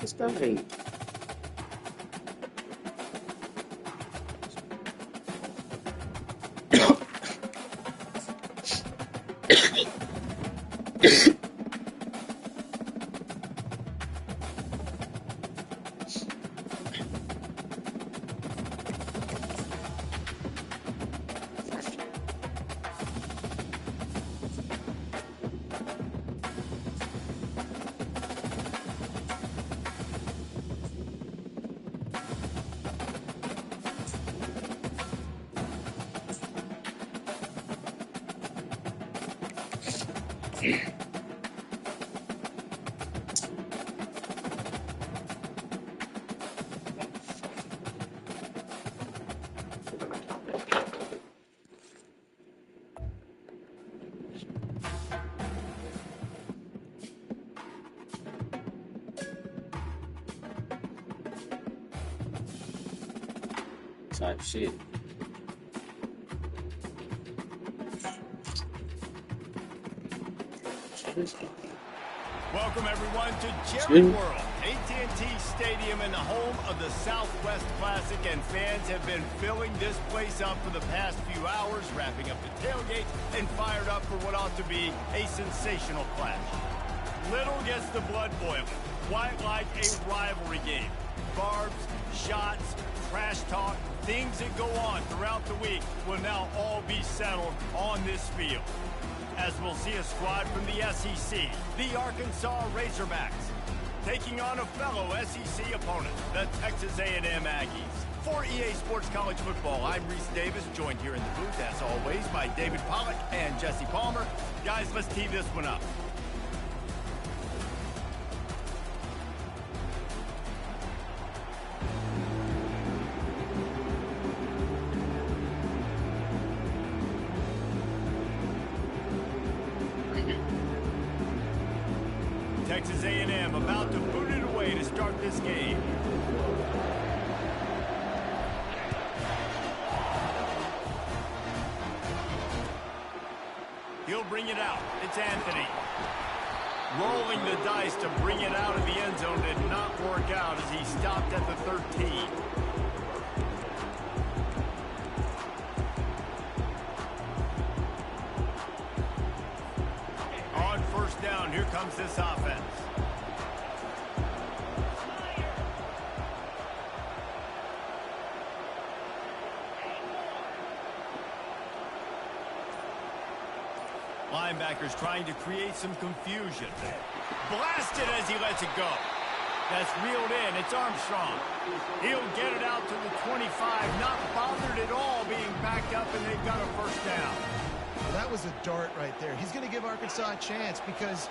This guy. Type shit. Welcome everyone to Jerry World, AT&T Stadium and the home of the Southwest Classic, and fans have been filling this place up for the past few hours, wrapping up the tailgate and fired up for what ought to be a sensational clash. Little gets the blood boiling, quite like a rivalry game. Barbs, shots, trash talk, things that go on throughout the week will now all be settled on this field. As we'll see a squad from the SEC, the Arkansas Razorbacks, taking on a fellow SEC opponent, the Texas A&M Aggies. For EA Sports College Football, I'm Reese Davis, joined here in the booth, as always, by David Pollack and Jesse Palmer. Guys, let's tee this one up. Texas A&M about to boot it away to start this game. He'll bring it out. It's Anthony. Rolling the dice to bring it out of the end zone did not work out as he stopped at the 13. On first down, here comes this offense. Linebackers trying to create some confusion. Blasted as he lets it go. That's reeled in. It's Armstrong. He'll get it out to the 25, not bothered at all being backed up, and they've got a first down. Well, that was a dart right there. He's going to give Arkansas a chance because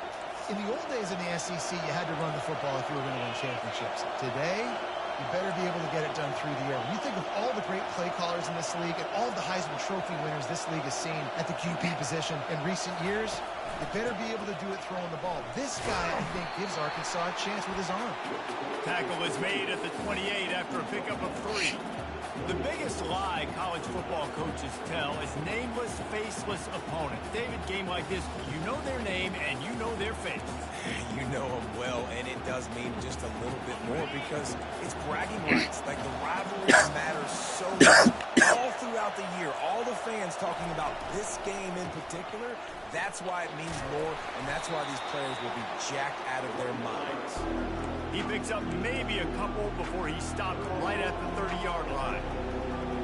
in the old days in the SEC, you had to run the football if you were going to win championships. Today, you better be able to get it done through the air. When you think of all the great play callers in this league and all of the Heisman Trophy winners this league has seen at the QB position in recent years, you better be able to do it throwing the ball. This guy, I think, gives Arkansas a chance with his arm. Tackle is made at the 28 after a pickup of 3. The biggest lie college football coaches tell is nameless, faceless opponent. David, game like this, you know their name and you know their face. You know them well, and it does mean just a little bit more because it's bragging rights. Like, the rivalry matters so much all throughout the year. All the fans talking about this game in particular, that's why it means more, and that's why these players will be jacked out of their minds. He picks up maybe a couple before he stopped right at the 30-yard line.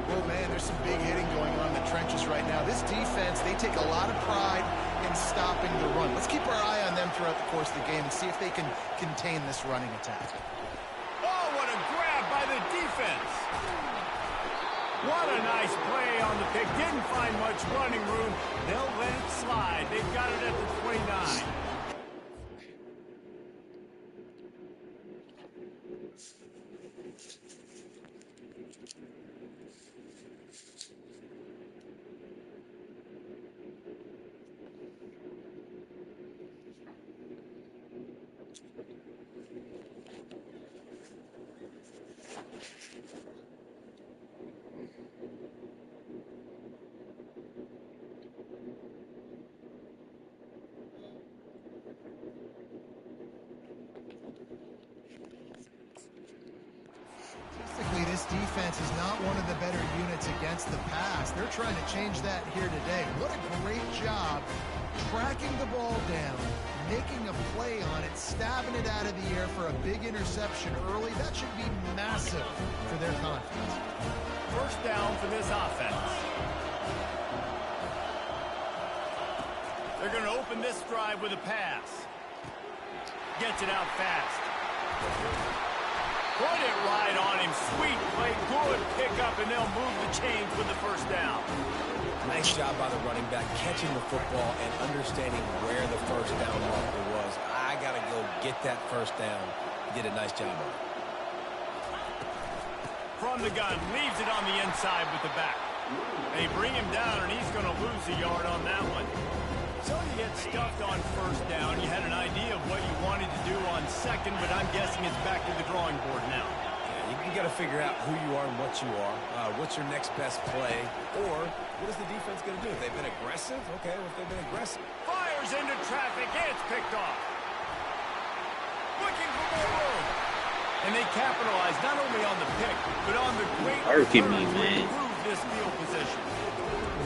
Oh, man, there's some big hitting going on in the trenches right now. This defense, they take a lot of pride in stopping the run. Let's keep our eye on them throughout the course of the game and see if they can contain this running attack. Oh, what a grab by the defense. What a nice play on the pick. Didn't find much running room. They'll let it slide. They've got it at the 29. against the pass. They're trying to change that here today. What a great job tracking the ball down, making a play on it, stabbing it out of the air for a big interception early. That should be massive for their confidence. First down for this offense. They're going to open this drive with a pass. Gets it out fast. Put it right on him. Sweet play. Good pickup, and they'll move the chains with the first down. Nice job by the running back catching the football and understanding where the first down marker was. I got to go get that first down. He did a nice job of it. From the gun, leaves it on the inside with the back. They bring him down, and he's going to lose a yard on that one. So you get stuffed on first down. You had an idea of what you wanted to do on second, but I'm guessing it's back to the drawing board now. Yeah, you got to figure out who you are and what you are. What's your next best play? Or what is the defense going to do? If they've been aggressive? Okay, well, if they've been aggressive. Fires into traffic. It's picked off. Looking for more room. And they capitalize not only on the pick, but on the great return to improve this field position.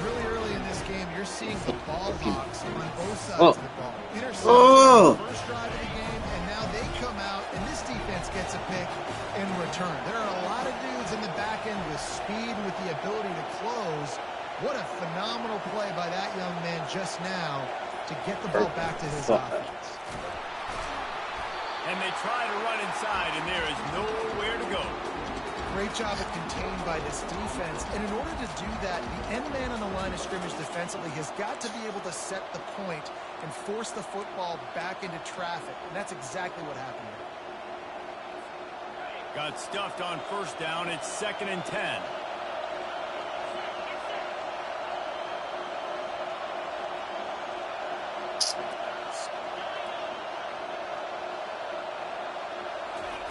Really early in this game, you're seeing the ball hawks on both sides of the ball. Interception the first drive of the game, and now they come out, and this defense gets a pick in return. There are a lot of dudes in the back end with speed, with the ability to close. What a phenomenal play by that young man just now to get the ball back to his offense. And they try to run inside, and there is nowhere to go. Great job of contained by this defense. And in order to do that, the end man on the line of scrimmage defensively has got to be able to set the point and force the football back into traffic. And that's exactly what happened here. Got stuffed on first down. It's 2nd and 10.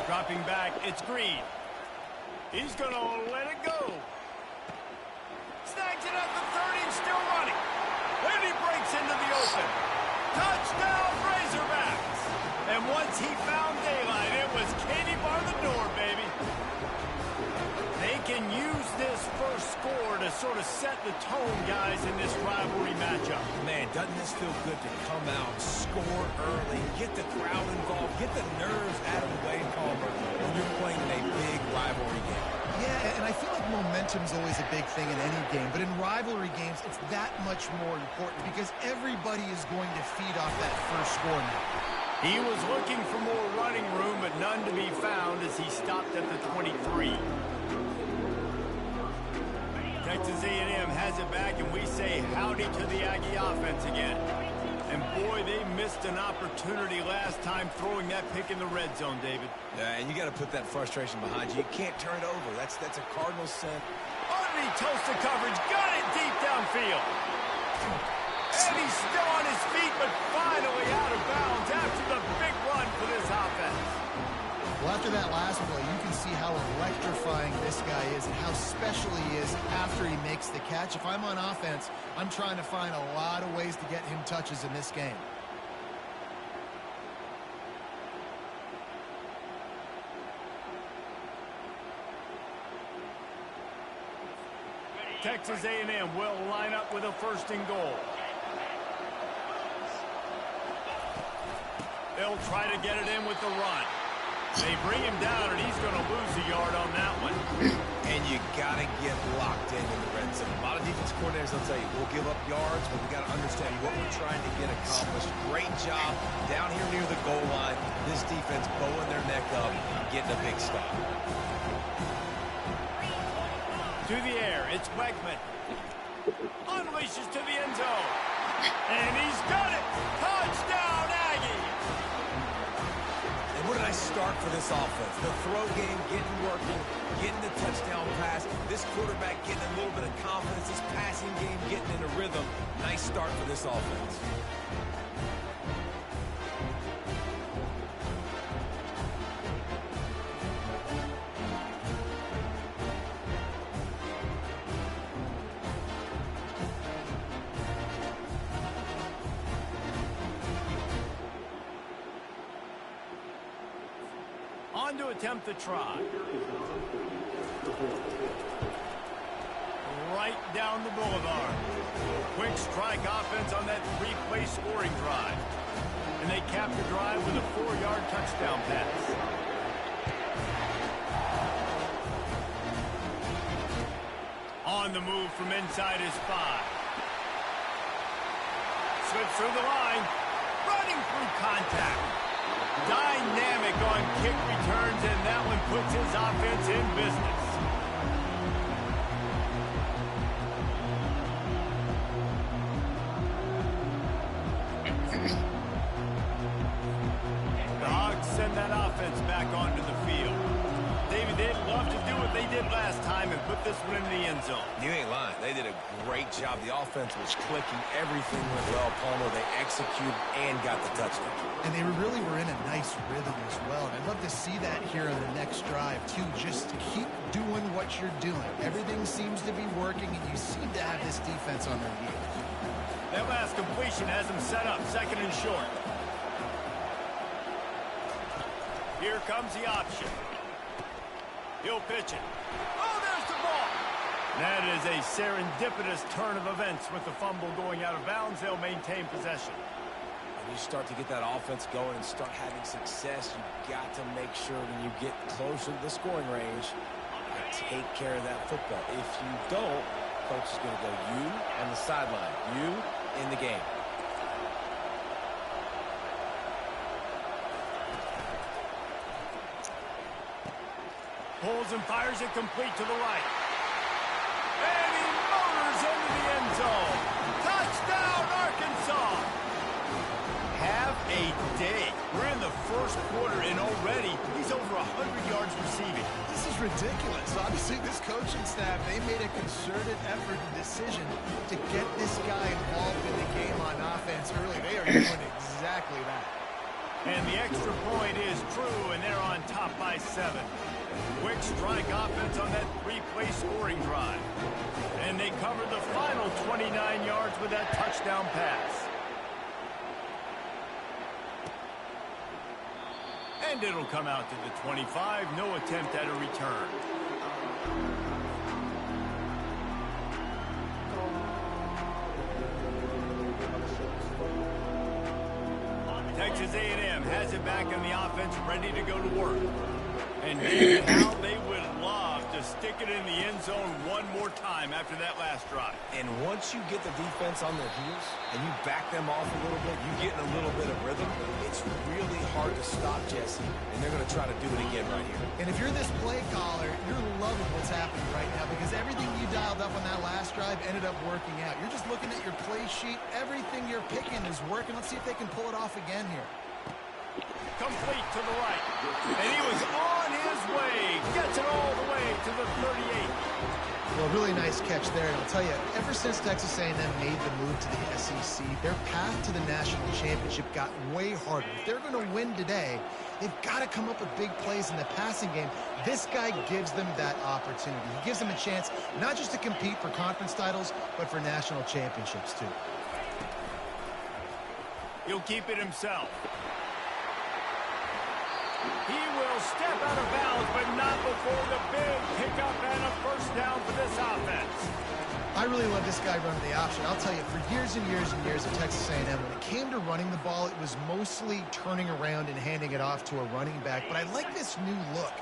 Dropping back, it's Green. He's going to let it go. Snags it at the 30 and still running. And he breaks into the open. Touchdown, Razorbacks. And once he found daylight, it was Katie bar the door, baby. They can use this first score to sort of set the tone, guys, in this rivalry matchup. Man, doesn't this feel good to come out, score early, get the crowd involved, get the nerves out of the way, Palmer, when you're playing in a big rivalry game. Yeah, and I feel like momentum's always a big thing in any game, but in rivalry games, it's that much more important because everybody is going to feed off that first score now. He was looking for more running room, but none to be found as he stopped at the 23. Texas A&M has it back, and we say howdy to the Aggie offense again. And boy, they missed an opportunity last time throwing that pick in the red zone, David. Yeah, and you got to put that frustration behind you. You can't turn it over. That's a Cardinal sin. Underneath toasted coverage, got it deep downfield. And he's still on his feet, but finally out of bounds after the big run for this offense. Well, after that last play, you can see how electrifying this guy is and how special he is after he makes the catch. If I'm on offense, I'm trying to find a lot of ways to get him touches in this game. Texas A&M will line up with a 1st and goal. They'll try to get it in with the run. They bring him down, and he's going to lose a yard on that one. And you got to get locked in the red zone. A lot of defense coordinators will tell you, we'll give up yards, but we got to understand what we're trying to get accomplished. Great job down here near the goal line. This defense bowing their neck up, getting a big stop. To the air, it's Wegman. Unleashes to the end zone. And he's got it. Touchdown, Aggie. And what did I start for this offense? The throw game getting working, getting the touchdown pass. This quarterback getting a little bit of confidence. This passing game getting in a rhythm. Nice start for this offense. On to attempt the try. right down the boulevard. Quick strike offense on that three-play scoring drive. And they cap the drive with a 4-yard touchdown pass. On the move from inside his 5. Slips through the line. Running through contact. Dynamic on kick returns, and that one puts his offense in business. The Hogs send that offense back onto the field. David, they'd love to do what they did last time and put this one in the end zone. You ain't lying. They did a great job. The offense was clicking. Everything went well. Palmer, they executed and got the touchdown. And they really were in a nice rhythm as well. And I'd love to see that here on the next drive, too. Just keep doing what you're doing. Everything seems to be working, and you seem to have this defense on their heels. That last completion has them set up 2nd and short. Here comes the option. He'll pitch it. Oh, there's the ball. That is a serendipitous turn of events with the fumble going out of bounds. They'll maintain possession. When you start to get that offense going and start having success, you've got to make sure when you get closer to the scoring range, you take care of that football. If you don't, coach is going to go you on the sideline, you in the game. Pulls and fires it complete to the right. And he motors into the end zone. Touchdown, Arkansas. Have a day. We're in the first quarter, and already he's over 100 yards receiving. This is ridiculous. Obviously, this coaching staff, they made a concerted effort and decision to get this guy involved in the game on offense early. They are doing exactly that. And the extra point is true, and they're on top by 7. Quick strike offense on that three-play scoring drive. And they cover the final 29 yards with that touchdown pass. And it'll come out to the 25. No attempt at a return. Texas A&M has it back on the offense, ready to go to work. And David, how they would love to stick it in the end zone one more time after that last drive. And once you get the defense on their heels and you back them off a little bit, you get in a little bit of rhythm, it's really hard to stop Jesse, and they're going to try to do it again right here. And if you're this play caller, you're loving what's happening right now because everything you dialed up on that last drive ended up working out. You're just looking at your play sheet. Everything you're picking is working. Let's see if they can pull it off again here. Complete to the right. And he was on his way. Gets it all the way to the 38. Well, really nice catch there. And I'll tell you, ever since Texas A&M made the move to the SEC, their path to the national championship got way harder. If they're going to win today, they've got to come up with big plays in the passing game. This guy gives them that opportunity. He gives them a chance not just to compete for conference titles, but for national championships, too. He'll keep it himself. He will step out of bounds, but not before the big pickup and a first down for this offense. I really love this guy running the option. I'll tell you, for years and years and years at Texas A&M, when it came to running the ball, it was mostly turning around and handing it off to a running back. But I like this new look.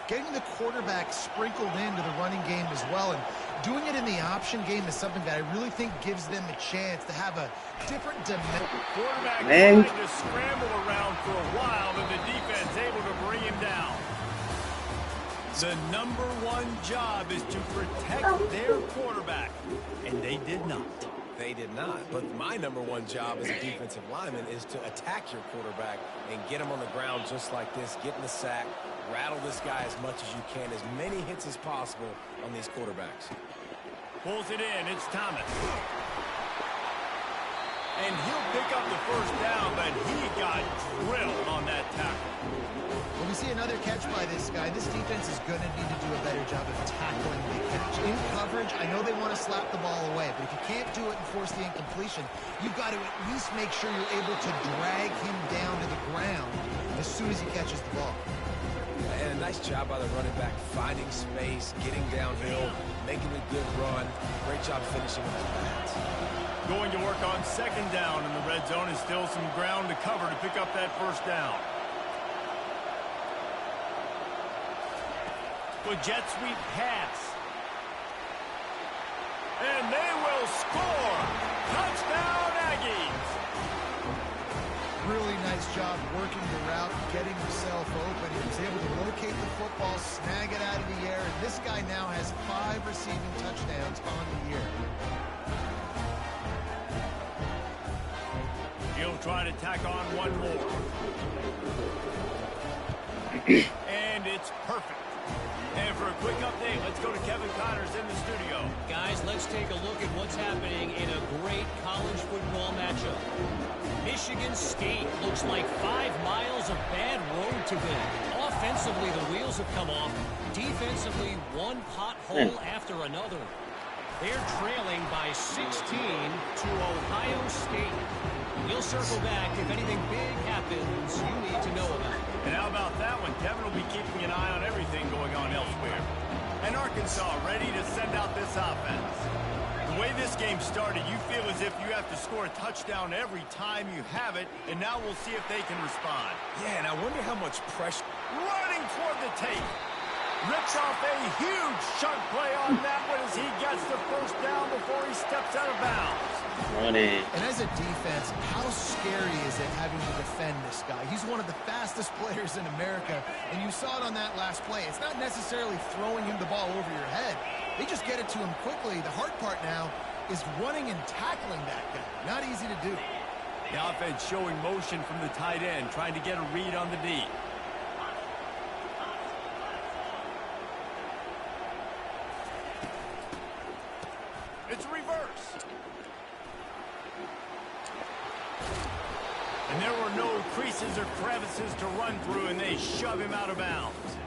Getting the quarterback sprinkled into the running game as well, and doing it in the option game is something that I really think gives them a chance to have a different dimension. Quarterback trying to scramble around for a while, but the defense able to bring him down. The number one job is to protect their quarterback, and they did not. They did not. But my number one job as a defensive lineman is to attack your quarterback and get him on the ground just like this, get in the sack, rattle this guy as much as you can, as many hits as possible on these quarterbacks. Pulls it in. It's Thomas. And he'll pick up the first down, but he got drilled on that tackle. When we see another catch by this guy, this defense is going to need to do a better job of tackling the catch. In coverage, I know they want to slap the ball away, but if you can't do it and force the incompletion, you've got to at least make sure you're able to drag him down to the ground as soon as he catches the ball. And a nice job by the running back, finding space, getting downhill, making a good run. Great job finishing with his pads. Going to work on second down in the red zone, and still some ground to cover to pick up that first down. With jet sweep pass. And they will score. Touchdown, Aggies. Really nice job working the route, getting himself open. He was able to locate the football, snag it out of the air, and this guy now has 5 receiving touchdowns on the year. He'll try to tack on one more. And it's perfect. And for a quick update, let's go to Kevin Connors in the studio. Guys, let's take a look at what's happening in a great college football matchup. Michigan State looks like 5 miles of bad road to build. Offensively, the wheels have come off. Defensively, one pothole after another. They're trailing by 16 to Ohio State. We'll circle back if anything big happens you need to know about. And how about that one? Kevin will be keeping an eye on everything going on elsewhere. And Arkansas ready to send out this offense. The way this game started, you feel as if you have to score a touchdown every time you have it, and now we'll see if they can respond. Yeah, and I wonder how much pressure. Running toward the tape. Rips off a huge chunk play on that one as he gets the first down before he steps out of bounds. Running. And as a defense, how scary is it having to defend this guy? He's one of the fastest players in America, and you saw it on that last play. It's not necessarily throwing him the ball over your head. They just get it to him quickly. The hard part now is running and tackling that guy. Not easy to do. The offense showing motion from the tight end, trying to get a read on the D. It's reverse. And there were no creases or crevices to run through, and they shove him out of bounds.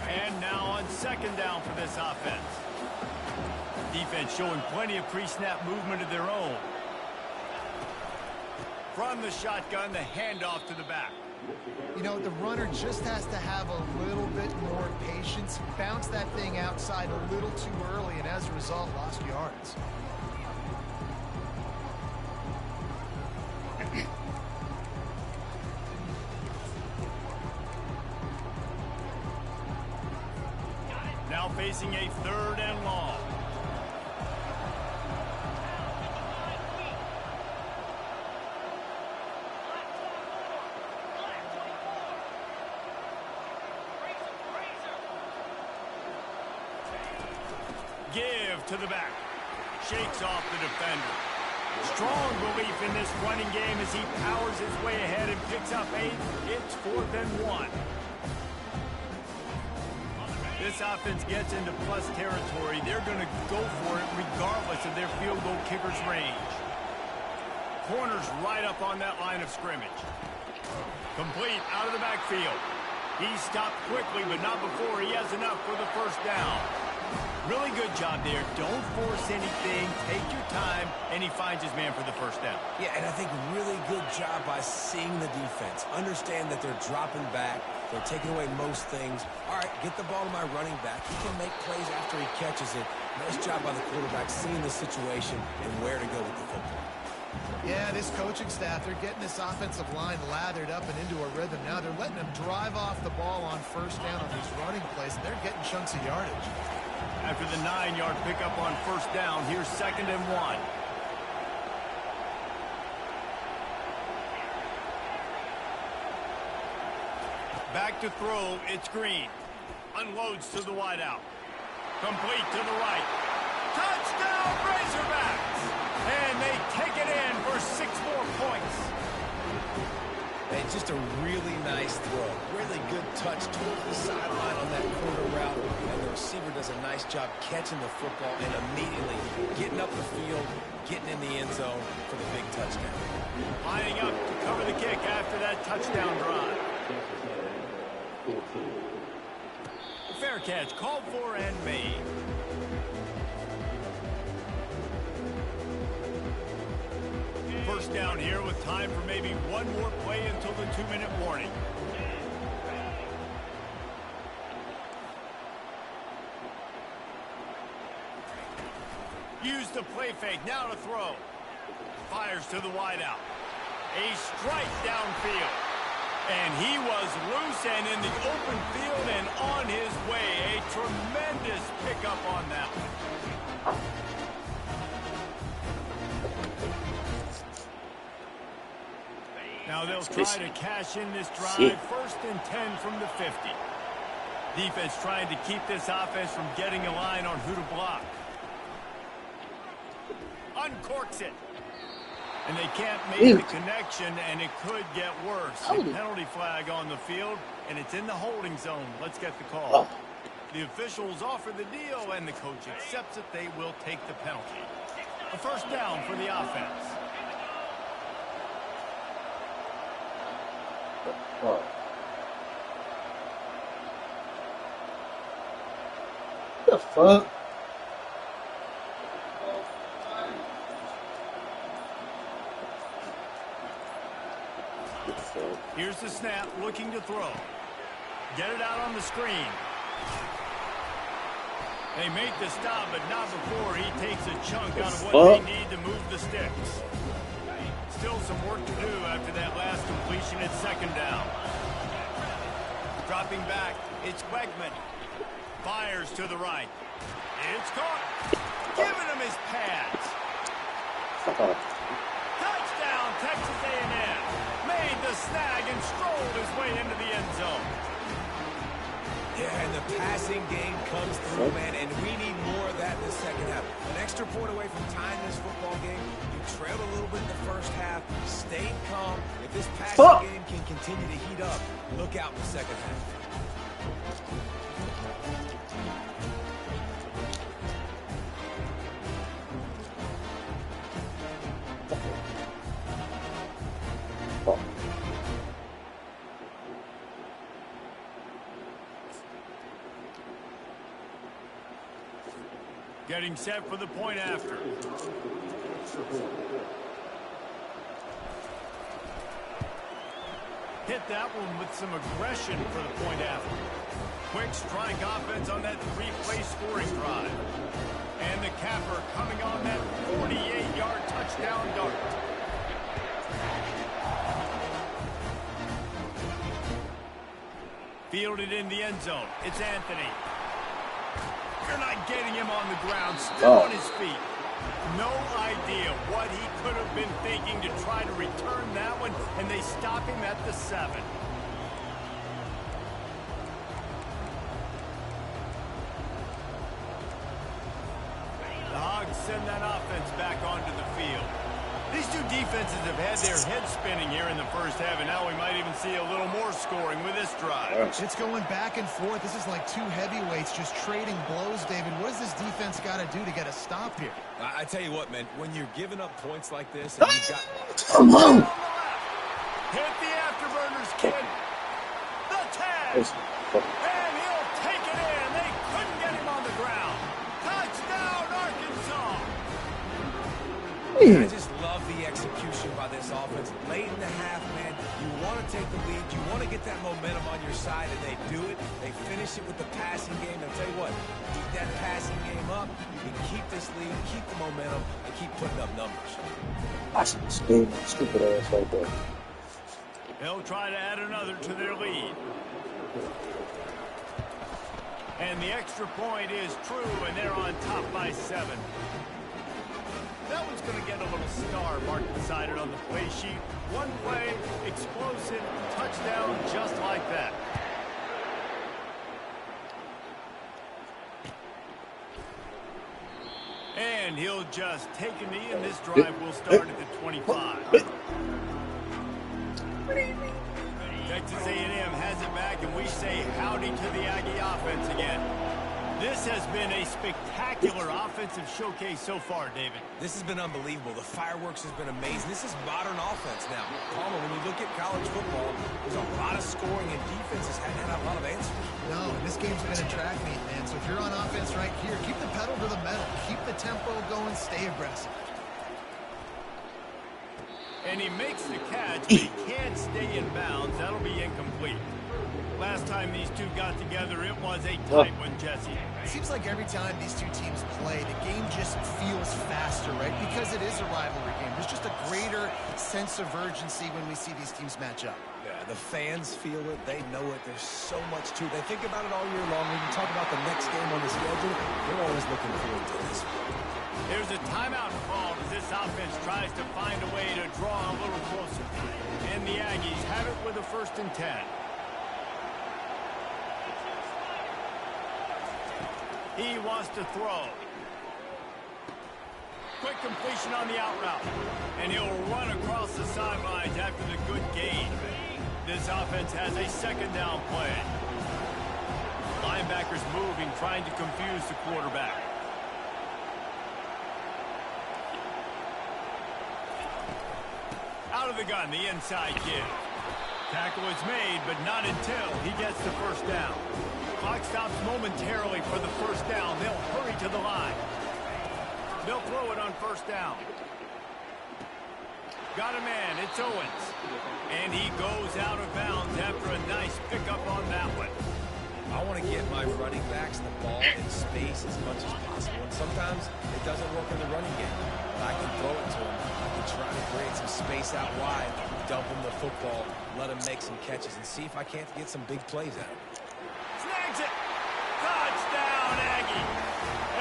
And now on second down for this offense. Defense showing plenty of pre-snap movement of their own. From the shotgun, the handoff to the back. You know, the runner just has to have a little bit more patience, bounce that thing outside a little too early, and as a result, lost yards. Now facing a 3rd and long. Give to the back. Shakes off the defender. Strong belief in this running game as he powers his way ahead and picks up 8. It's 4th and 1. This offense gets into plus territory. They're going to go for it regardless of their field goal kicker's range. Corners right up on that line of scrimmage. Complete out of the backfield. He stopped quickly, but not before he has enough for the first down. Really good job there. Don't force anything. Take your time, and he finds his man for the first down. Yeah, and I think really good job by seeing the defense. Understand that they're dropping back. They're taking away most things. All right, get the ball to my running back. He can make plays after he catches it. Nice job by the quarterback seeing the situation and where to go with the football. Yeah, this coaching staff, they're getting this offensive line lathered up and into a rhythm. Now they're letting them drive off the ball on first down on these running plays, and they're getting chunks of yardage. After the 9-yard pickup on first down, here's 2nd and 1. Back to throw, it's Green. Unloads to the wideout. Complete to the right. Touchdown, Razorbacks! And they take it in for 6 more points. And just a really nice throw. Really good touch towards the sideline on that corner route. And the receiver does a nice job catching the football and immediately getting up the field, getting in the end zone for the big touchdown. Lining up to cover the kick after that touchdown drive. Fair catch, called for and made. down here with time for maybe one more play until the 2-minute warning. Use the play fake, now to throw. Fires to the wideout. A strike downfield. And he was loose and in the open field and on his way. A tremendous pickup on that one. Now they'll try to cash in this drive. 1st and 10 from the 50. Defense trying to keep this offense from getting a line on who to block. Uncorks it. And they can't make the connection, and it could get worse. A penalty flag on the field, and it's in the holding zone. Let's get the call. The officials offer the deal, and the coach accepts it. They will take the penalty. A 1st down for the offense. What the fuck? Here's the snap, looking to throw. Get it out on the screen. They make the stop, but not before he takes a chunk out of what they need to move the sticks. Still some work to do after that last completion at 2nd down. Dropping back, it's Wegman. Fires to the right. It's caught. Giving him his pads. Touchdown, Texas A&M. Made the snag and strolled his way into the end zone. Yeah, and the passing game comes through, man, and we need more of that in the 2nd half. An extra point away from tying this football game. You trailed a little bit in the 1st half, stayed calm. If this passing game can continue to heat up, look out in the 2nd half. Getting set for the point after. Hit that one with some aggression for the point after. Quick strike offense on that 3-play scoring drive. And the capper coming on that 48-yard touchdown dart. Fielded in the end zone. It's Anthony. They're not getting him on the ground, still on his feet. No idea what he could have been thinking to try to return that one, and they stop him at the 7. The Hogs send that offense back onto the field. These two defenses have had their heads spinning here in the 1st half, and now we might even see a little more scoring with this drive. It's going back and forth. This is like two heavyweights just trading blows, David. What does this defense got to do to get a stop here? I tell you what, man, when you're giving up points like this, and you've got... Hit the afterburners, kid. The tag. And he'll take it in. They couldn't get him on the ground. Touchdown, Arkansas. I just love the execution by this offense. Late in the half, man, you want to take the lead. You want to get that momentum on your side, and they do it. They finish it with the passing game. I'll tell you what, keep that passing game up. You can keep this lead, keep the momentum, and keep putting up numbers. That's stupid ass right there. They'll try to add another to their lead. And the extra point is true, and they're on top by 7. That one's going to get a little star mark decided on the play sheet. One play, explosive, touchdown, just like that. And he'll just take a knee, and this drive will start at the 25. Texas A&M has it back, and we say howdy to the Aggie offense again. This has been a spectacular offensive showcase so far, David. This has been unbelievable. The fireworks has been amazing. This is modern offense now. Palmer, when you look at college football, there's a lot of scoring, and defenses haven't had a lot of answers. No, this game's been a track meet, man. So if you're on offense right here, keep the pedal to the metal. Keep the tempo going. Stay aggressive. And he makes the catch, but he can't stay in bounds. That'll be incomplete. Last time these two got together, it was a tight one, Jesse. It seems like every time these two teams play, the game just feels faster, right? Because it is a rivalry game. There's just a greater sense of urgency when we see these teams match up. Yeah, the fans feel it. They know it. There's so much to it. They think about it all year long. When you talk about the next game on the schedule, they're always looking forward to this one. There's a timeout called as this offense tries to find a way to draw a little closer. And the Aggies have it with a 1st and 10. He wants to throw. Quick completion on the out route. And he'll run across the sidelines after the good gain. This offense has a 2nd down play. Linebackers moving, trying to confuse the quarterback. Out of the gun, the inside kid. Tackle is made, but not until he gets the 1st down. Clock stops momentarily for the 1st down. They'll hurry to the line. They'll throw it on 1st down. Got a man. It's Owens. And he goes out of bounds after a nice pickup on that one. I want to get my running backs the ball in space as much as possible. And sometimes it doesn't work in the running game. But I can throw it to them. I can try to create some space out wide, dump them the football, let them make some catches, and see if I can't get some big plays out of them. Snags it. Touchdown, Aggie.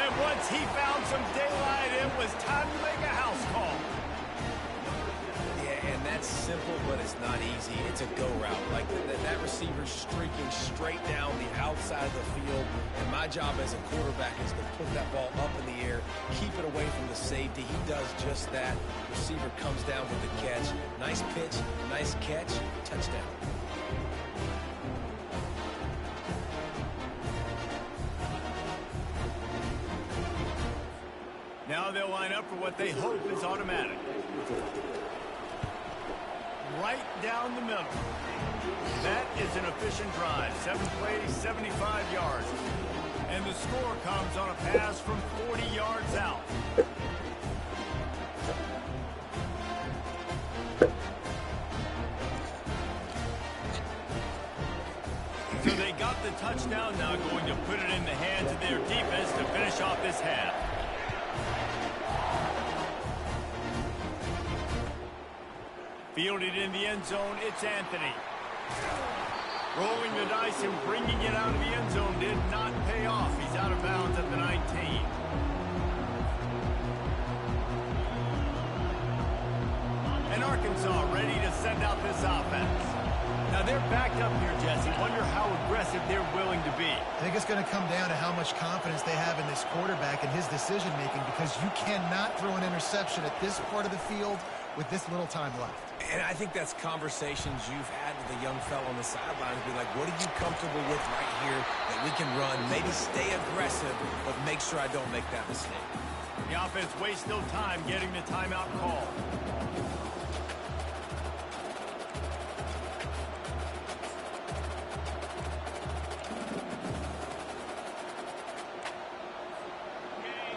And once he found some daylight, it was time to make a house call. Yeah, and that's simple, but it's not easy. It's a go route. Like that receiver's streaking straight down the outside of the field, and my job as a quarterback is to put that ball up in the air, keep it away from the safety. He does just that. Receiver comes down with the catch. Nice pitch, nice catch, touchdown. Now they'll line up for what they hope is automatic. Right down the middle. That is an efficient drive. 7 plays, 75 yards. And the score comes on a pass from 40 yards out. So they got the touchdown, now going to put it in the hands of their defense to finish off this half. Fielded in the end zone, it's Anthony. Rolling the dice and bringing it out of the end zone did not pay off. He's out of bounds at the 19. And Arkansas ready to send out this offense. Now they're backed up here, Jesse. Wonder how aggressive they're willing to be. I think it's going to come down to how much confidence they have in this quarterback and his decision-making, because you cannot throw an interception at this part of the field with this little time left. And I think that's conversations you've had with a young fellow on the sidelines. Be like, what are you comfortable with right here that we can run? Maybe stay aggressive, but make sure I don't make that mistake. The offense wastes no time getting the timeout call.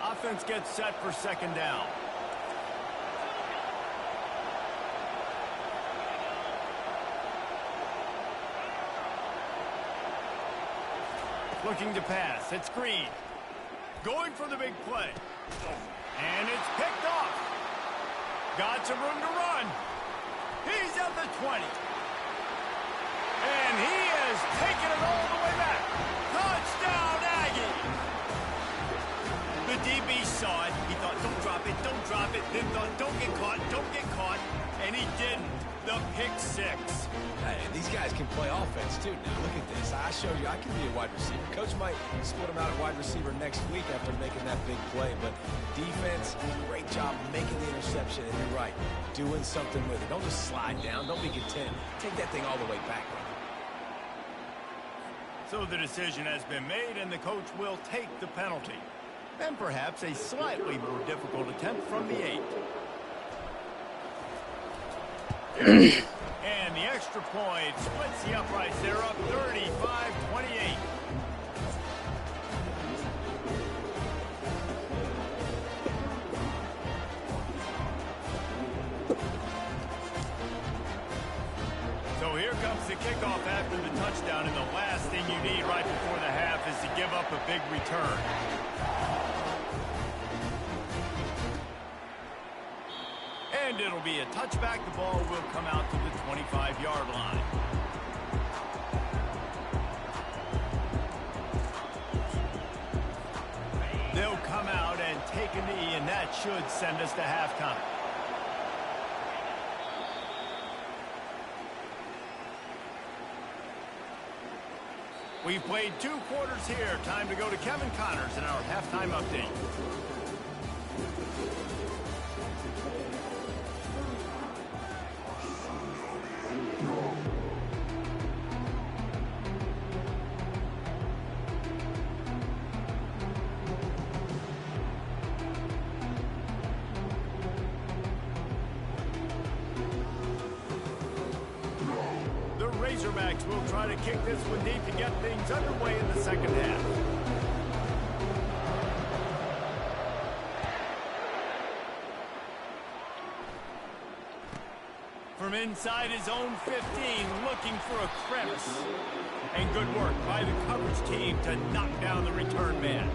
Offense gets set for 2nd down. Looking to pass. It's Green. Going for the big play. And it's picked off. Got some room to run. He's at the 20. And he is taking it all the way back. Touchdown, Aggie. The DB saw it. He thought, don't drop it, don't drop it. Then thought, don't get caught, don't get caught. And he didn't. The pick 6. Hey, these guys can play offense, too. Now, look at this. I showed you I can be a wide receiver. Coach might split him out at wide receiver next week after making that big play. But defense, great job making the interception. And you're right, doing something with it. Don't just slide down. Don't be content. Take that thing all the way back. So the decision has been made, and the coach will take the penalty. And perhaps a slightly more difficult attempt from the 8. And the extra point splits the uprights. They're up 35-28. up a big return. And it'll be a touchback. The ball will come out to the 25-yard line. They'll come out and take a knee, and that should send us to halftime. We've played 2 quarters here. Time to go to Kevin Connors in our halftime update. Razorbacks will try to kick this one deep to get things underway in the second half. From inside his own 15, looking for a crevice. And good work by the coverage team to knock down the return man.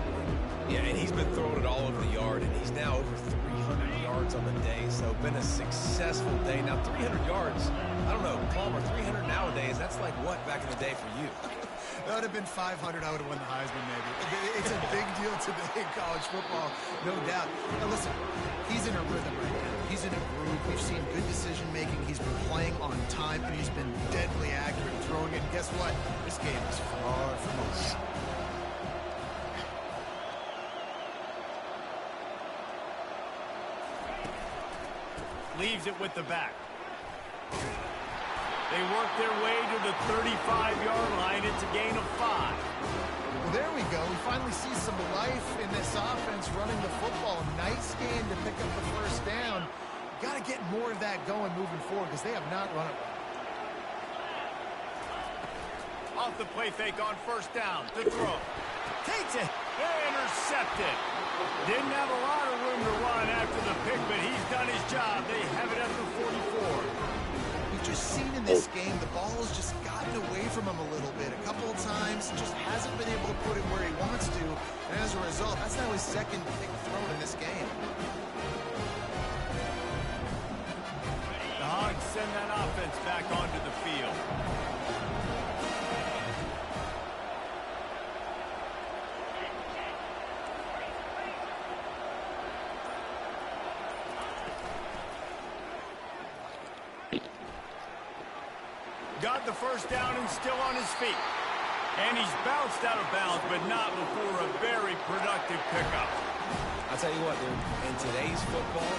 Yeah, and he's been throwing it all over the yard, and he's now over 300 yards on the day, so been a successful day. Now, 300 yards, I don't know, Palmer, 300 nowadays, that's like what back in the day for you? That would have been 500, I would have won the Heisman, maybe. It's a big deal today in college football, no doubt. Now, listen, he's in a rhythm right now. He's in a groove. We've seen good decision-making. He's been playing on time, and he's been deadly accurate throwing it. And guess what? This game is far from over. Leaves it with the back. They work their way to the 35-yard line. It's a gain of 5. Well, there we go. We finally see some life in this offense running the football. Nice game to pick up the first down. Got to get more of that going moving forward because they have not run it well. Off the play fake on first down. To throw. Takes it. Intercepted. Didn't have a lot of room to run after the pick, but he's done his job. They have it at the 44. We've just seen in this game the ball has just gotten away from him a little bit. A couple of times, just hasn't been able to put it where he wants to. And as a result, that's now his second pick thrown in this game. The Hogs send that offense back onto the field. Got the first down and still on his feet. And he's bounced out of bounds, but not before a very productive pickup. I'll tell you what, dude, in today's football,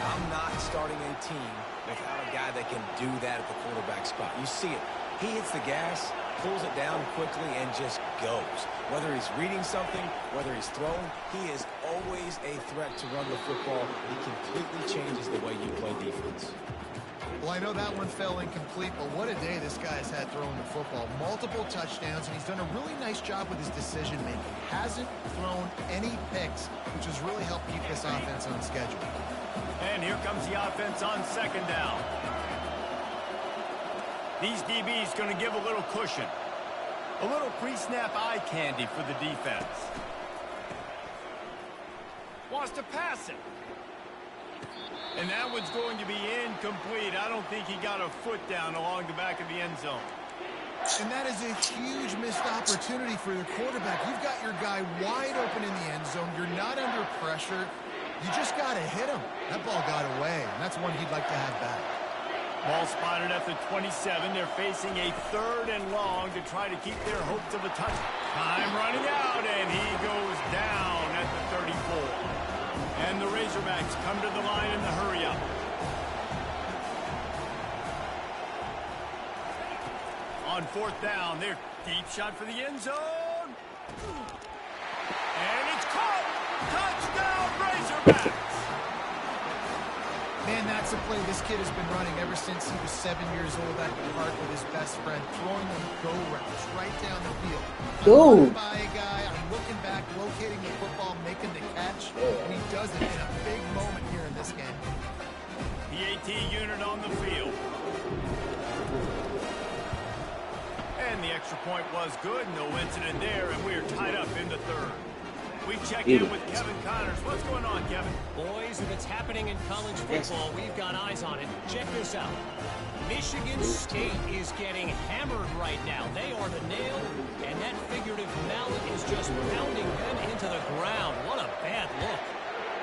I'm not starting a team without a guy that can do that at the quarterback spot. You see it. He hits the gas, pulls it down quickly, and just goes. Whether he's reading something, whether he's throwing, he is always a threat to run the football. He completely changes the way you play defense. Well, I know that one fell incomplete, but what a day this guy's had throwing the football. Multiple touchdowns, and he's done a really nice job with his decision-making. Hasn't thrown any picks, which has really helped keep this offense on schedule. And here comes the offense on second down. These DBs going to give a little cushion. A little pre-snap eye candy for the defense. Wants to pass it. And that one's going to be incomplete. I don't think he got a foot down along the back of the end zone. And that is a huge missed opportunity for your quarterback. You've got your guy wide open in the end zone. You're not under pressure. You just got to hit him. That ball got away, and that's one he'd like to have back. Ball spotted at the 27. They're facing a 3rd and long to try to keep their hopes of a touch. Time running out, and he goes down at the 34. And the Razorbacks come to the line in the hurry-up. On 4th down, their deep shot for the end zone. And it's caught. Touchdown, Razorbacks. Man, that's a play this kid has been running ever since he was 7 years old at the park with his best friend, throwing them go routes right down the field. Dude. By a guy, I'm looking back, locating the football, making the catch, and he does it in a big moment here in this game. The AT unit on the field. And the extra point was good. No incident there, and we are tied up in the third. We check in with Kevin Connors. What's going on, Kevin? Boys, if it's happening in college football, we've got eyes on it. Check this out. Michigan State is getting hammered right now. They are the nail, and that figurative mallet is just pounding them into the ground. What a bad look.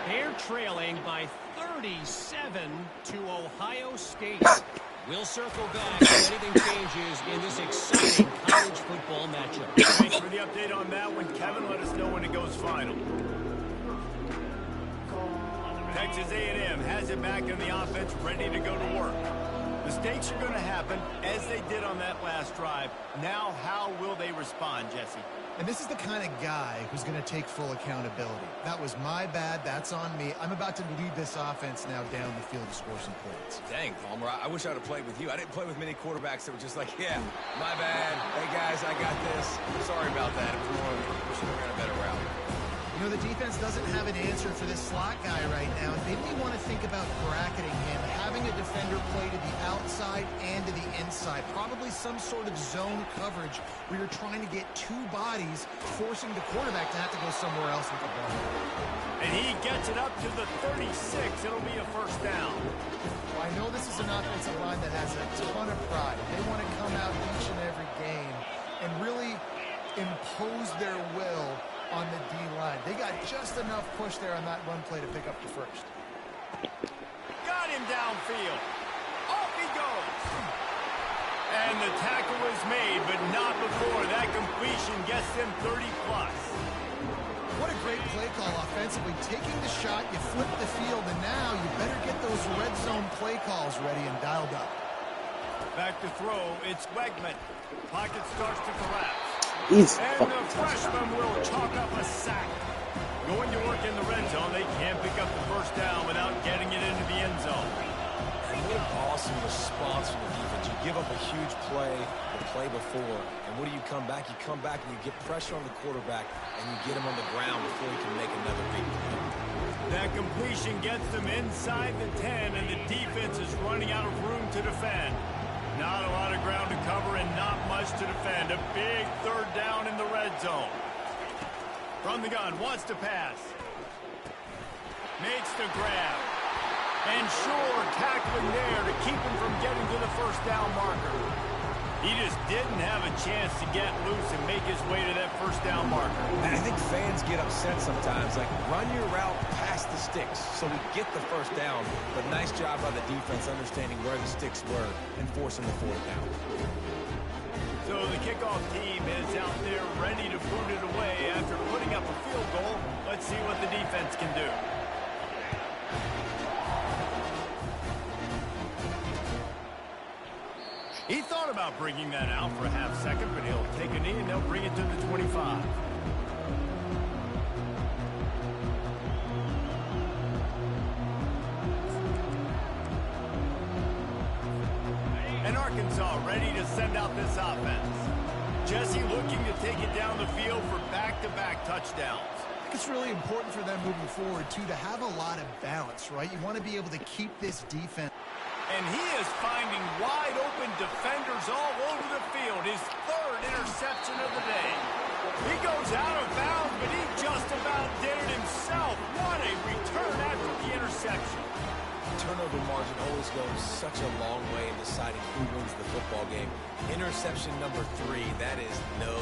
They're trailing by 37 to Ohio State. We'll circle back if anything changes in this exciting college football matchup. Thanks for the update on that one, Kevin. Let us know when it goes final. Texas A&M has it back in the offense, ready to go to work. Mistakes are going to happen, as they did on that last drive. Now, how will they respond, Jesse? And this is the kind of guy who's going to take full accountability. That was my bad. That's on me. I'm about to lead this offense now down the field to score some points. Dang, Palmer, I wish I'd have played with you. I didn't play with many quarterbacks that were just like, yeah, my bad. Hey, guys, I got this. Sorry about that. It was more of we should have ran a better route. You know, the defense doesn't have an answer for this slot guy right now. They may want to think about bracketing him, having a defender play to the outside and to the inside. Probably some sort of zone coverage where you're trying to get two bodies, forcing the quarterback to have to go somewhere else with the ball. And he gets it up to the 36. It'll be a first down. Well, I know this is an offensive line that has a ton of pride. They want to come out each and every game and really impose their will on the D-line. They got just enough push there on that run play to pick up the first. Got him downfield. Off he goes. And the tackle was made, but not before. That completion gets them 30-plus. What a great play call offensively. Taking the shot, you flip the field, and now you better get those red zone play calls ready and dialed up. Back to throw. It's Wegman. Pocket starts to collapse. He's And the freshman will chalk up a sack. Going to work in the red zone. They can't pick up the first down without getting it into the end zone. And what an awesome response from the defense. You give up a huge play the play before, and what do you come back? You come back and you get pressure on the quarterback, and you get him on the ground before he can make another big play. That completion gets them inside the 10, and the defense is running out of room to defend. Not a lot of ground to cover and not much to defend. A big third down in the red zone. From the gun, wants to pass. Makes the grab. And sure, tackling there to keep him from getting to the first down marker. He just didn't have a chance to get loose and make his way to that first down marker. And I think fans get upset sometimes, like run your route past the sticks so we get the first down. But nice job by the defense understanding where the sticks were and forcing the fourth down. So the kickoff team is out there ready to put it away after putting up a field goal. Let's see what the defense can do. He thought about bringing that out for a half second, but he'll take a knee and they'll bring it to the 25. And Arkansas ready to send out this offense. Jesse looking to take it down the field for back-to-back touchdowns. It's really important for them moving forward, too, to have a lot of balance, right? You want to be able to keep this defense. And he is finding wide-open defenders all over the field. His third interception of the day. He goes out of bounds, but he just about did it himself. What a return after the interception. Turnover margin always goes such a long way in deciding who wins the football game. Interception number 3, that is no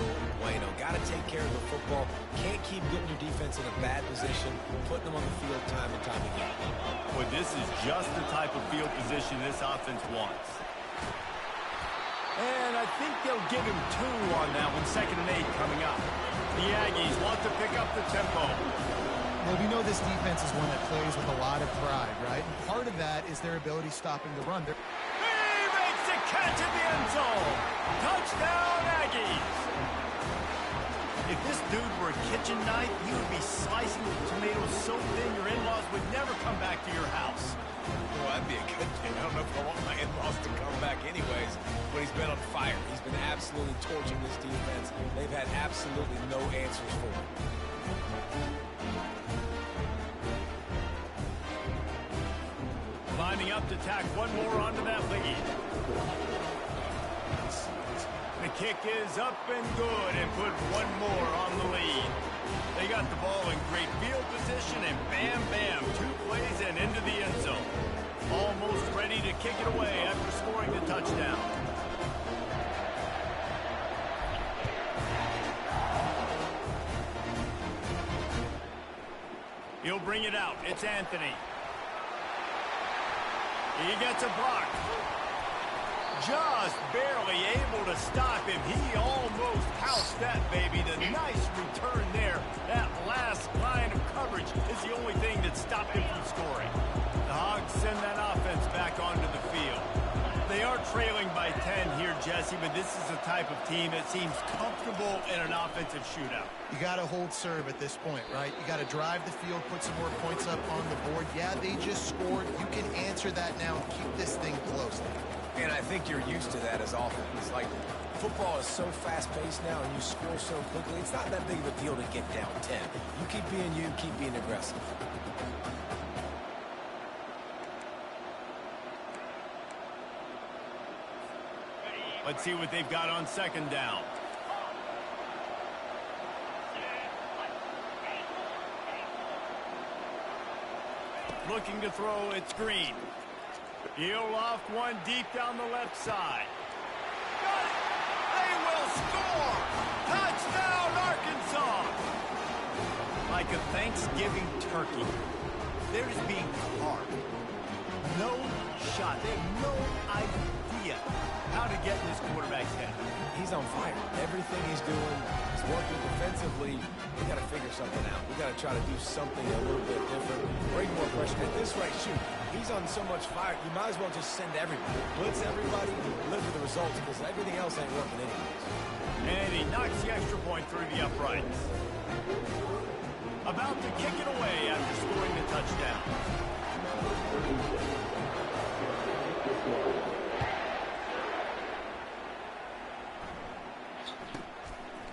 bueno. Got to take care of the football. Can't keep getting your defense in a bad position, putting them on the field time and time again. Well, this is just the type of field position this offense wants. And I think they'll give him 2 on that one. 2nd and 8 coming up. The Aggies want to pick up the tempo. Well, we know this defense is one that plays with a lot of pride, right? And part of that is their ability stopping the run. He makes the catch in the end zone. Touchdown, Aggies. If this dude were a kitchen knife, he would be slicing the tomatoes so thin your in-laws would never come back to your house. Well, that'd be a good thing. I don't know if I want my in-laws to come back anyways, but he's been on fire. He's been absolutely torching this defense. They've had absolutely no answers for him. Lining up to tack one more onto that lead. The kick is up and good and put one more on the lead. They got the ball in great field position and bam, bam, 2 plays and into the end zone. Almost ready to kick it away after scoring the touchdown. He'll bring it out. It's Anthony. He gets a block. Just barely able to stop him. He almost housed that baby. The nice return there. That last line of coverage is the only thing that stopped him from scoring. The Hogs send that offense back onto the field. They are trailing by 10 here, Jesse, but this is the type of team that seems comfortable in an offensive shootout. You got to hold serve at this point, right? You got to drive the field, put some more points up on the board. Yeah, they just scored. You can answer that now and keep this thing close. And I think you're used to that as offense. Like, football is so fast-paced now and you score so quickly, it's not that big of a deal to get down 10. You keep being you, keep being aggressive. Let's see what they've got on second down. Looking to throw, it's Green. He'll loft one deep down the left side. Got it! They will score! Touchdown, Arkansas! Like a Thanksgiving turkey, they're just being carved. No shot. They have no idea how to get in this quarterback's head. He's on fire. Everything he's doing is working defensively. We got to figure something out. We got to try to do something a little bit different. Bring more pressure. At this rate, shoot, he's on so much fire, you might as well just send everybody. Blitz everybody, live with the results, because everything else ain't working anyways. And he knocks the extra point through the uprights. About to kick it away after scoring the touchdown.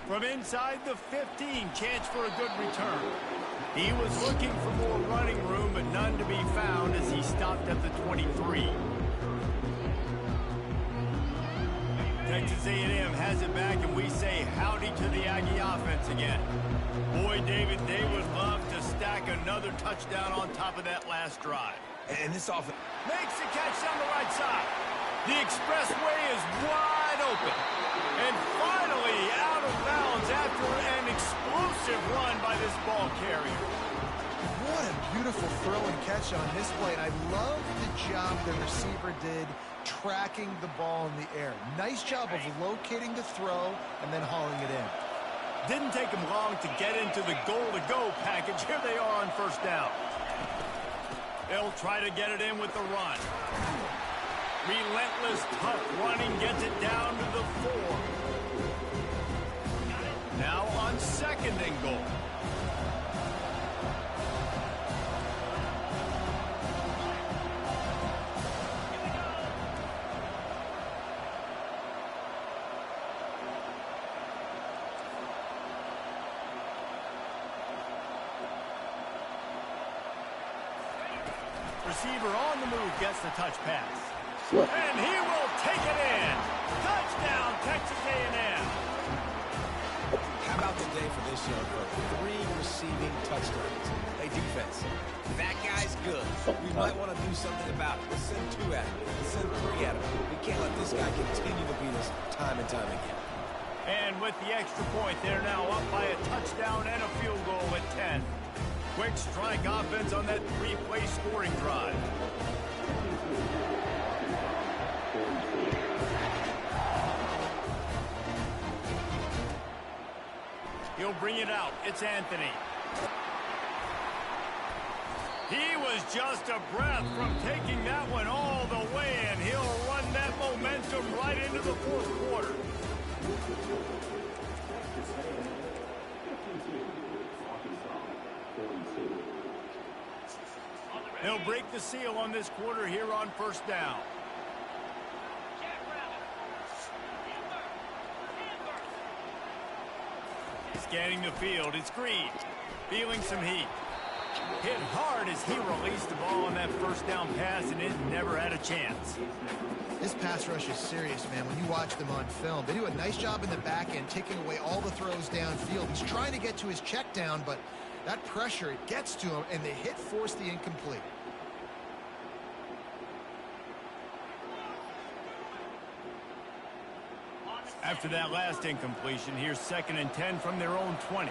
From inside the 15, chance for a good return. He was looking for more running room, but none to be found as he stopped at the 23. Texas A&M has it back, and we say howdy to the Aggie offense again. Boy, David, they would love to stack another touchdown on top of that last drive. And this offense Makes the catch down the right side. The expressway is wide open. And finally out of bounds after an explosive run by this ball carrier. What a beautiful throw and catch on this play. And I love the job the receiver did tracking the ball in the air. Nice job of locating the throw and then hauling it in. Didn't take him long to get into the goal-to-go package. Here they are on first down. They'll try to get it in with the run. Relentless, tough running gets it down to the 4. Now on second and goal. Receiver on the move gets the touch pass. And he will take it in. Touchdown, Texas A&M. How about today for this young coach? 3 receiving touchdowns. Hey, defense, that guy's good. We might want to do something about it. Let's send 2 at him. Let's send 3 at him. We can't let this guy continue to beat us time and time again. And with the extra point, they're now up by a touchdown and a field goal at 10. Quick strike offense on that 3-play scoring drive. He'll bring it out. It's Anthony. He was just a breath from taking that one all the way, and he'll run that momentum right into the fourth quarter. He'll break the seal on this quarter here on first down. Scanning the field, it's Green. Feeling some heat. Hit hard as he released the ball on that first down pass, and it never had a chance. This pass rush is serious, man. When you watch them on film, they do a nice job in the back end, taking away all the throws downfield. He's trying to get to his check down, but that pressure, it gets to him, and the hit forced the incomplete. After that last incompletion, here's 2nd and 10 from their own 20.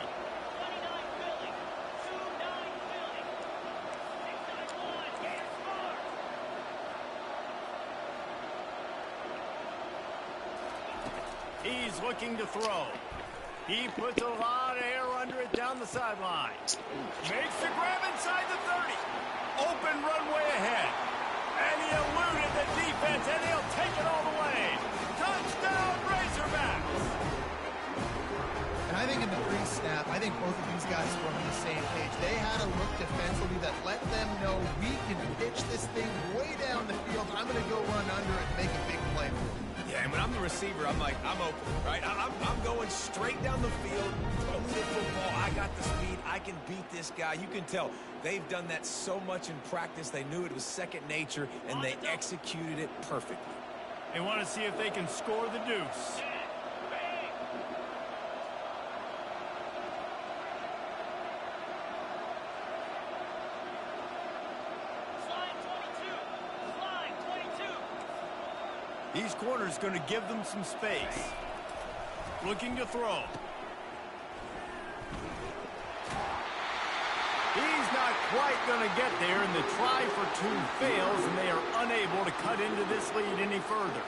He's looking to throw. He puts a lot of air under it down the sideline. Makes the grab inside the 30. Open runway ahead. And he eluded the defense, and he'll take it all the way. Touchdown, Razorbacks! And I think in the pre-snap, I think both of these guys were on the same page. They had a look defensively that let them know we can pitch this thing way down the field. I'm going to go run under it and make a big play for it. Yeah, and when I'm the receiver, I'm like, I'm open, right? I'm going straight down the field, throw me the football. I got the speed. I can beat this guy. You can tell they've done that so much in practice. They knew it was second nature, and they executed it perfectly. They want to see if they can score the deuce. These corners going to give them some space. Looking to throw. He's not quite going to get there, and the try for 2 fails, and they are unable to cut into this lead any further.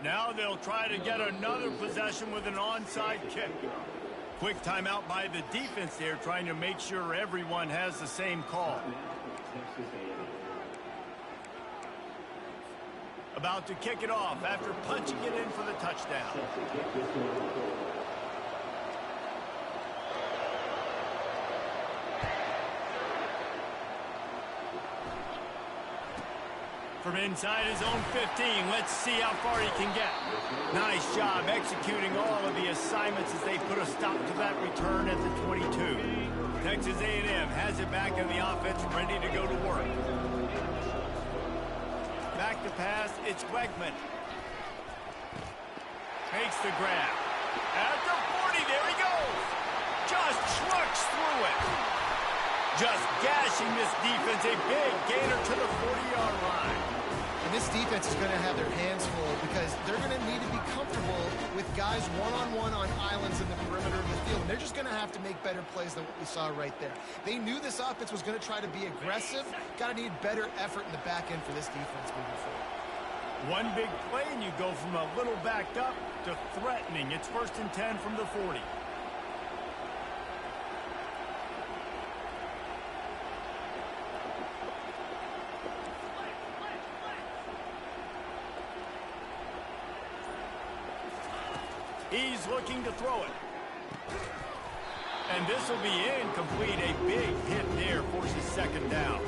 Now they'll try to get another possession with an onside kick. Quick timeout by the defense there, trying to make sure everyone has the same call. About to kick it off after punching it in for the touchdown. From inside his own 15, let's see how far he can get. Nice job executing all of the assignments as they put a stop to that return at the 22. Texas A&M has it back in the offense, ready to go to work. Back to pass, it's Wegman. Makes the grab. At the 40, there he goes. Just trucks through it. Just gashing this defense, a big gainer to the 40-yard line. And this defense is going to have their hands full because they're going to need to be comfortable with guys one-on-one on islands in the perimeter of the field. And they're just going to have to make better plays than what we saw right there. They knew this offense was going to try to be aggressive. Got to need better effort in the back end for this defense moving forward. One big play, and you go from a little backed up to threatening. It's 1st and 10 from the 40. He's looking to throw it. And this will be incomplete. A big hit there forces 2nd down.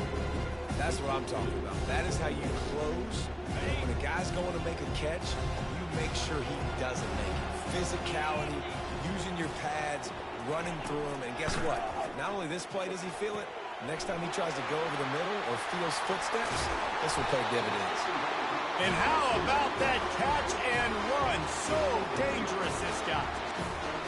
That's what I'm talking about. That is how you close. When a guy's going to make a catch, you make sure he doesn't make it. Physicality, using your pads, running through them. And guess what? Not only this play does he feel it, next time he tries to go over the middle or feels footsteps, this will pay dividends. And how about that catch and run? So dangerous, this guy.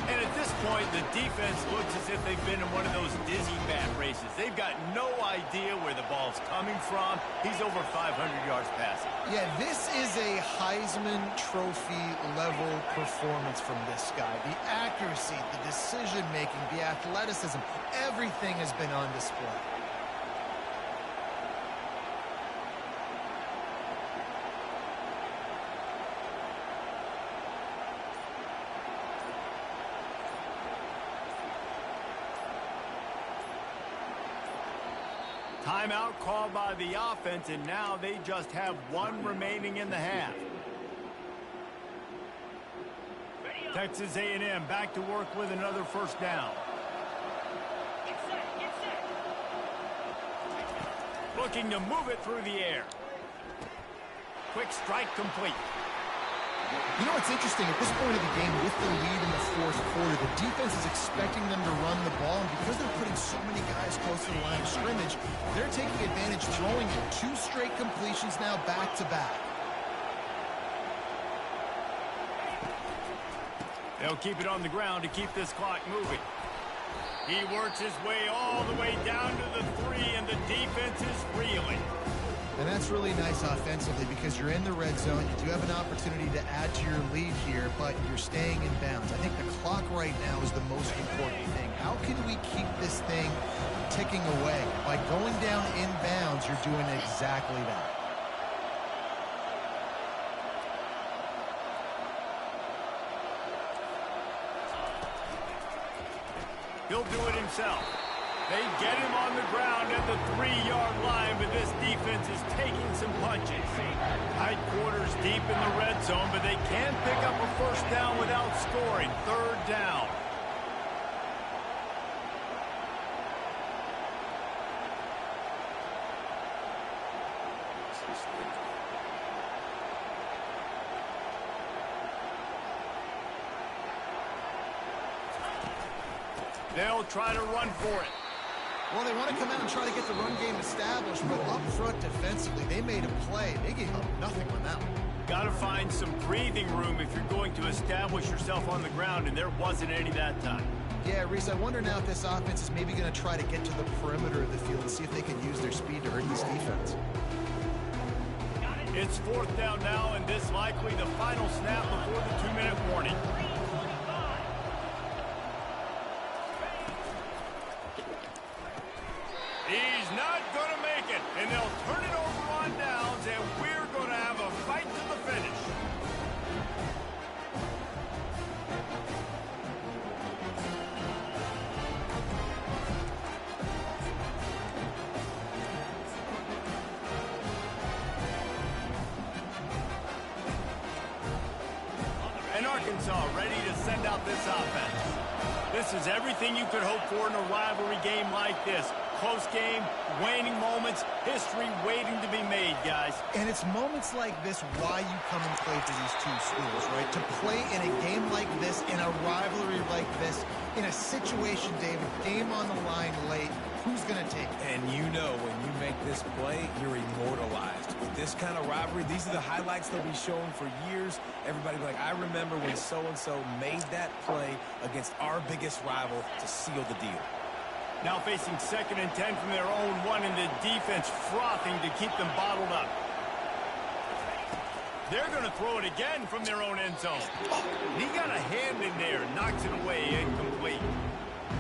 And at this point, the defense looks as if they've been in one of those dizzy bat races. They've got no idea where the ball's coming from. He's over 500 yards passing. Yeah, this is a Heisman Trophy level performance from this guy. The accuracy, the decision-making, the athleticism, everything has been on display. Timeout called by the offense, and now they just have 1 remaining in the half. Texas A&M back to work with another 1st down. Looking to move it through the air. Quick strike complete. You know what's interesting? At this point of the game, with the lead in the fourth quarter, the defense is expecting them to run the ball, and because they're putting so many guys close to the line of scrimmage, they're taking advantage, throwing it. 2 straight completions now back-to-back. They'll keep it on the ground to keep this clock moving. He works his way all the way down to the 3, and the defense is reeling. And that's really nice offensively because you're in the red zone. You do have an opportunity to add to your lead here, but you're staying in bounds. I think the clock right now is the most important thing. How can we keep this thing ticking away? By going down in bounds, you're doing exactly that. He'll do it himself. They get him on the ground at the 3-yard line, but this defense is taking some punches. Tight quarters deep in the red zone, but they can pick up a first down without scoring. 3rd down. They'll try to run for it. Well, they want to come out and try to get the run game established, but up front defensively, they made a play. They gave up nothing on that one. Got to find some breathing room if you're going to establish yourself on the ground, and there wasn't any that time. Yeah, Reese, I wonder now if this offense is maybe going to try to get to the perimeter of the field and see if they can use their speed to hurt this defense. It's 4th down now, and this likely the final snap before the 2-minute warning. He's not going to make it, and they'll turn it over on downs, and we're going to have a fight to the finish. And Arkansas ready to send out this offense. This is everything you could hope for in a rivalry game like this. Close game, waning moments, history waiting to be made, guys. And it's moments like this why you come and play for these two schools, right? To play in a game like this, in a rivalry like this, in a situation, David, game on the line late, who's going to take it? And you know when you make this play, you're immortalized. With this kind of rivalry, these are the highlights they'll be showing for years. Everybody be like, I remember when so-and-so made that play against our biggest rival to seal the deal. Now facing 2nd and 10 from their own 1, and the defense frothing to keep them bottled up. They're going to throw it again from their own end zone. He got a hand in there, knocks it away, incomplete.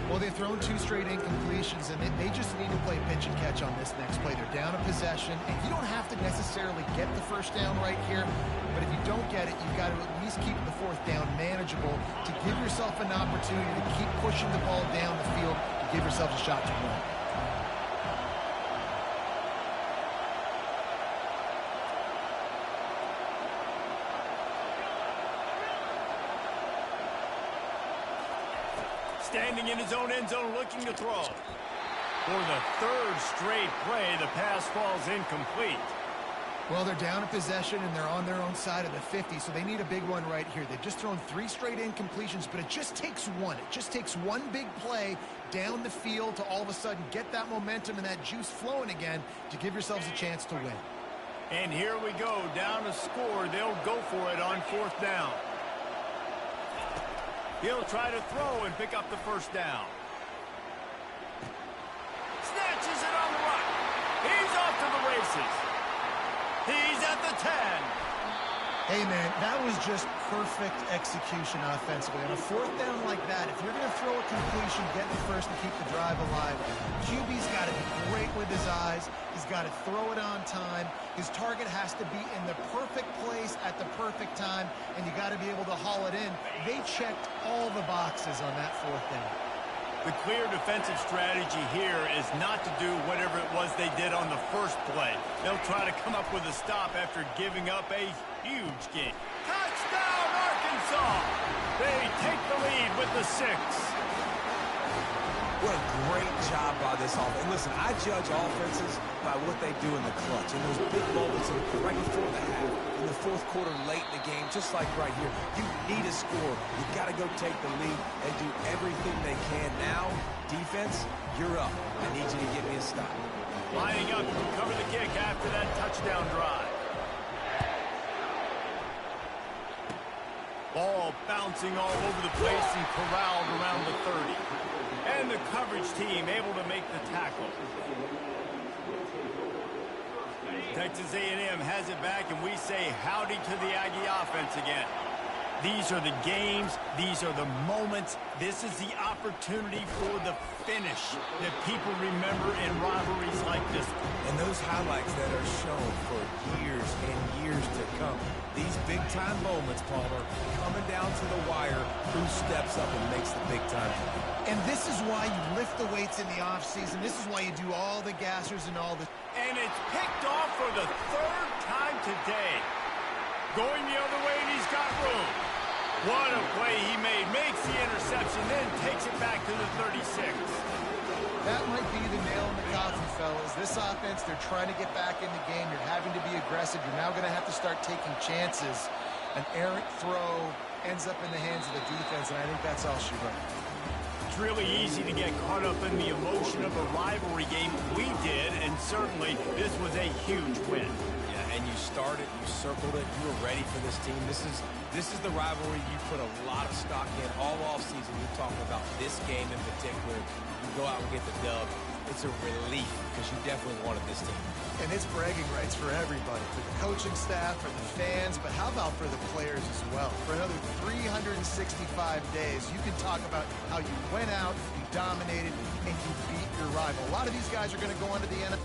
Well, they've thrown 2 straight incompletions, and they just need to play pitch and catch on this next play. They're down a possession, and you don't have to necessarily get the first down right here, but if you don't get it, you've got to at least keep the 4th down manageable to give yourself an opportunity to keep pushing the ball down the field to give yourself a shot to win. Standing in his own end zone, looking to throw. For the 3rd straight play, the pass falls incomplete. Well, they're down a possession, and they're on their own side of the 50, so they need a big one right here. They've just thrown 3 straight incompletions, but it just takes one. It just takes one big play down the field to all of a sudden get that momentum and that juice flowing again to give yourselves a chance to win. And here we go, down a score. They'll go for it on 4th down. He'll try to throw and pick up the first down. Snatches it on the run. He's off to the races. He's at the 10. Hey, man, that was just perfect execution offensively. On a 4th down like that, if you're going to throw a completion, get the first and keep the drive alive. QB's got to be great with his eyes. He's got to throw it on time. His target has to be in the perfect place at the perfect time, and you got to be able to haul it in. They checked all the boxes on that 4th down. The clear defensive strategy here is not to do whatever it was they did on the first play. They'll try to come up with a stop after giving up a huge gain. Touchdown, Arkansas! They take the lead with the 6. What a great job by this offense. And listen, I judge offenses by what they do in the clutch. In those big moments right before the half, in the fourth quarter, late in the game, just like right here, you need a score. You got to go take the lead and do everything they can. Now, defense, you're up. I need you to give me a stop. Lining up to cover the kick after that touchdown drive. Ball bouncing all over the place and corralled around the 30. And the coverage team able to make the tackle. Texas A&M has it back, and we say howdy to the Aggie offense again. These are the games. These are the moments. This is the opportunity for the finish that people remember in rivalries like this. And those highlights that are shown for years and years to come. These big-time moments, Palmer, coming down to the wire, who steps up and makes the big-time play. And this is why you lift the weights in the offseason. This is why you do all the gassers and all the... And it's picked off for the third time today. Going the other way, and he's got room. What a play he made. Makes the interception, then takes it back to the 36. That might be the nail in the coffin, fellas. This offense, they're trying to get back in the game. You're having to be aggressive. You're now going to have to start taking chances. An errant throw ends up in the hands of the defense, and I think that's all she wrote. It's really easy to get caught up in the emotion of a rivalry game. We did, and certainly this was a huge win. Yeah, and you started, you circled it, you were ready for this team. This is the rivalry you put a lot of stock in all offseason. You're talking about this game in particular. You go out and get the dub. It's a relief because you definitely wanted this team. And it's bragging rights for everybody, for the coaching staff, for the fans, but how about for the players as well? For another 365 days, you can talk about how you went out, you dominated, and you beat your rival. A lot of these guys are going to go on to the NFL.